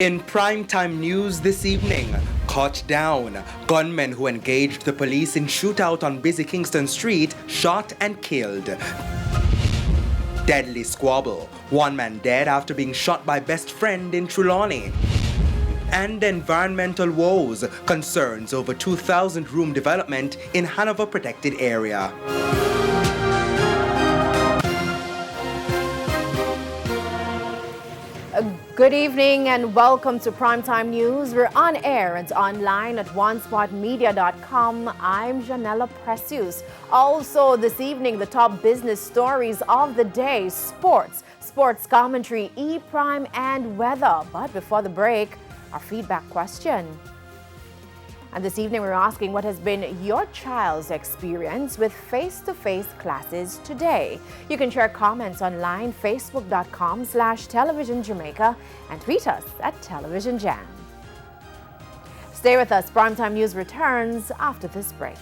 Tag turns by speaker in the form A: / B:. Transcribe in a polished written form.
A: In primetime news this evening, caught down. Gunmen who engaged the police in shootout on busy Kingston Street shot and killed. Deadly squabble. One man dead after being shot by best friend in Trelawney. And environmental woes. Concerns over 2,000 room development in Hanover protected area.
B: Good evening and welcome to Primetime News. We're on air and online at onespotmedia.com. I'm Janella Precious. Also this evening, the top business stories of the day: sports commentary, E-Prime and weather. But before the break, our feedback question. And this evening we're asking, what has been your child's experience with face-to-face classes today? You can share comments online, facebook.com/Television Jamaica, and tweet us at Television Jam. Stay with us. Primetime News returns after this break.